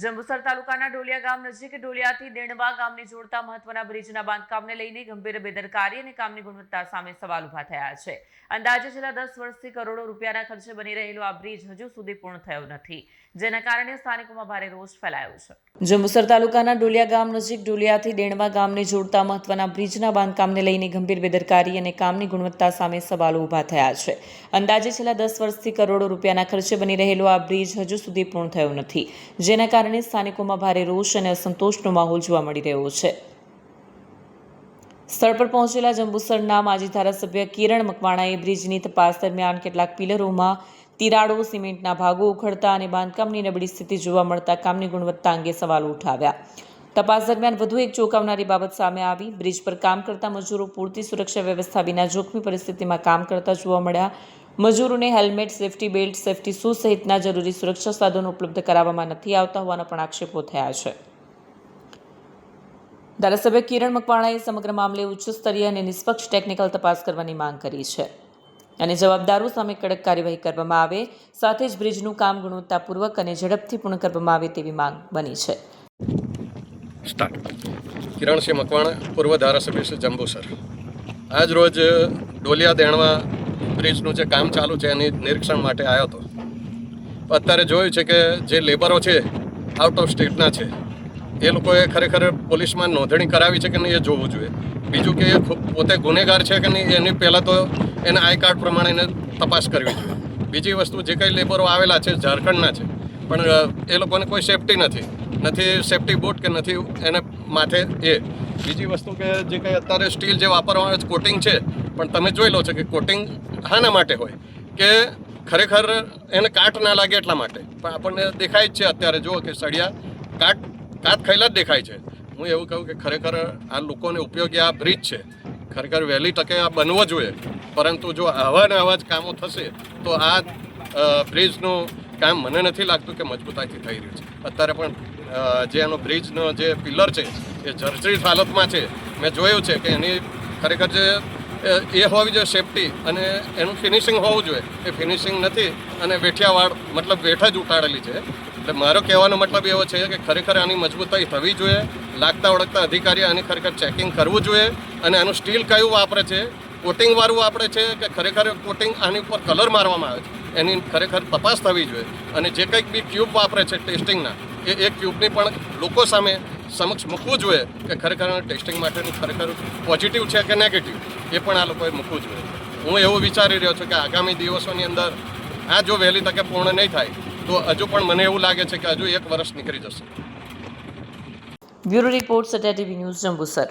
જંબુસર તાલુકાના ડોલિયા ગામ નજીક ડોલિયાથી દેણવા ગામને જોડતા મહત્વના બ્રિજના બાંધકામને લઈને ગંભીર બેદરકારી અને કામની ગુણવત્તા સામે સવાલ ઉભા થયા છે. અંદાજે છેલ્લા 10 વર્ષથી કરોડો રૂપિયાના ખર્ચે બની રહેલો આ બ્રિજ હજુ સુધી પૂર્ણ થયો નથી, જેના કારણે સ્થાનિકોમાં ભારે રોષ ફેલાયો છે. જંબુસર તાલુકાના ડોલિયા ગામ નજીક ડોલિયાથી દેણવા ગામને જોડતા મહત્વના બ્રિજના બાંધકામને લઈને ગંભીર બેદરકારી અને કામની ગુણવત્તા સામે સવાલો ઉભા થયા છે. અંદાજે છેલ્લા 10 વર્ષથી કરોડો રૂપિયાના ખર્ચે બની રહેલો આ બ્રિજ હજુ સુધી પૂર્ણ થયો નથી, જેના કારણે સ્થાનિકોમાં ભારે રોષ અને અસંતોષનો માહોલ જોવા મળી રહ્યો છે. સ્થળ પર પહોંચેલા જંબુસરના માજી ધારાસભ્ય કિરણ મકવાણાએ બ્રિજની તપાસ દરમિયાન કેટલાક પિલરોમાં તિરાડો, સિમેન્ટના ભાગો ઉખડતા અને બાંધકામની નબળી સ્થિતિ જોવા મળતા કામની ગુણવત્તા અંગે સવાલો ઉઠાવ્યા. તપાસ દરમિયાન વધુ એક ચોંકાવનારી બાબત સામે આવી. બ્રિજ પર કામ કરતા મજૂરો પૂરતી સુરક્ષા વ્યવસ્થા વિના જોખમી પરિસ્થિતિમાં કામ કરતા જોવા મળ્યા. મજૂરોને helmet, safety belt, safety shoes સહિતના જરૂરી સુરક્ષા સાધનો ઉપલબ્ધ કરાવવામાં નથી આવતા હોવાના પણ આક્ષેપો થયા છે. ધારાસભ્ય કિરણ મકવાણાએ સમગ્ર મામલે ઉચ્ચ સ્તરીય અને નિષ્પક્ષ ટેકનિકલ તપાસ કરવાની માંગ કરી છે અને જવાબદારો સામે કડક કાર્યવાહી કરવામાં આવે, સાથે જ બ્રિજનું કામ ગુણવત્તાપૂર્વક અને ઝડપથી પૂર્ણ કરવામાં આવે તેવી માંગ બની છે. કિરણસિંહ મકવાણા, પૂર્વ ધારાસભ્ય છે જંબુસર. આજ રોજ ડોલિયા દેણવા બ્રિજનું જે કામ ચાલુ છે એની નિરીક્ષણ માટે આવ્યો હતો. અત્યારે જોયું છે કે જે લેબરો છે આઉટ ઓફ સ્ટેટના છે, એ લોકોએ ખરેખર પોલીસમાં નોંધણી કરાવી છે કે નહીં એ જોવું જોઈએ. બીજું કે એ પોતે ગુનેગાર છે કે નહીં એની પહેલાં તો એના આઈ કાર્ડ પ્રમાણે એને તપાસ કરવી જોઈએ. બીજી વસ્તુ, જે કંઈ લેબરો આવેલા છે ઝારખંડના છે, પણ એ લોકોને કોઈ સેફટી નથી સેફટી બૂટ કે નથી એને માથે એ. બીજી વસ્તુ કે જે કંઈ અત્યારે સ્ટીલ જે વાપરવામાં આવે છે કોટિંગ છે, પણ તમે જોઈ લો છો કે કોટિંગ શાના માટે હોય કે ખરેખર એને કાટ ના લાગે એટલા માટે. પણ આપણને દેખાય જ છે અત્યારે જુઓ કે સળિયા કાટ ખાયેલા જ દેખાય છે. હું એવું કહું કે ખરેખર આ લોકોને ઉપયોગી આ બ્રિજ છે, ખરેખર વહેલી તકે આ બનવો જોઈએ. પરંતુ જો આવા ને આવા જ કામો થશે તો આ બ્રિજનું કામ મને નથી લાગતું કે મજબૂતાઈથી થઈ રહ્યું છે. અત્યારે પણ જે એનો બ્રિજનો જે પિલર છે એ જર્જરિત હાલતમાં છે. મેં જોયું છે કે એની ખરેખર જે એ હોવી જોઈએ સેફટી અને એનું ફિનિશિંગ હોવું જોઈએ, એ ફિનિશિંગ નથી અને વેઠિયાવાળ મતલબ વેઠ જ ઉતારેલી છે. એટલે મારો કહેવાનો મતલબ એવો છે કે ખરેખર આની મજબૂતાઈ થવી જોઈએ. લાગતા ઓળખતા અધિકારી આની ખરેખર ચેકિંગ કરવું જોઈએ અને આનું સ્ટીલ કયું વાપરે છે, કોટિંગવાળું વાપરે છે કે ખરેખર કોટિંગ આની ઉપર કલર મારવામાં આવે છે, એની ખરેખર તપાસ થવી જોઈએ. અને જે કંઈક બી ક્યુબ વાપરે છે ટેસ્ટિંગના, એ ક્યુબની પણ લોકો સામે સમક્ષ મૂકવું જોઈએ કે ખરેખર ટેસ્ટિંગ માટેનું ખરેખર પોઝિટિવ છે કે નેગેટિવ, એ પણ આ લોકોએ મૂકવું જોઈએ. હું એવું વિચારી રહ્યો છું કે આગામી દિવસોની અંદર આ જો વહેલી તકે પૂર્ણ નહીં થાય તો હજુ પણ મને એવું લાગે છે કે હજુ 1 વર્ષ નીકળી જશે. Bureau report, Satya TV news, Jambusar.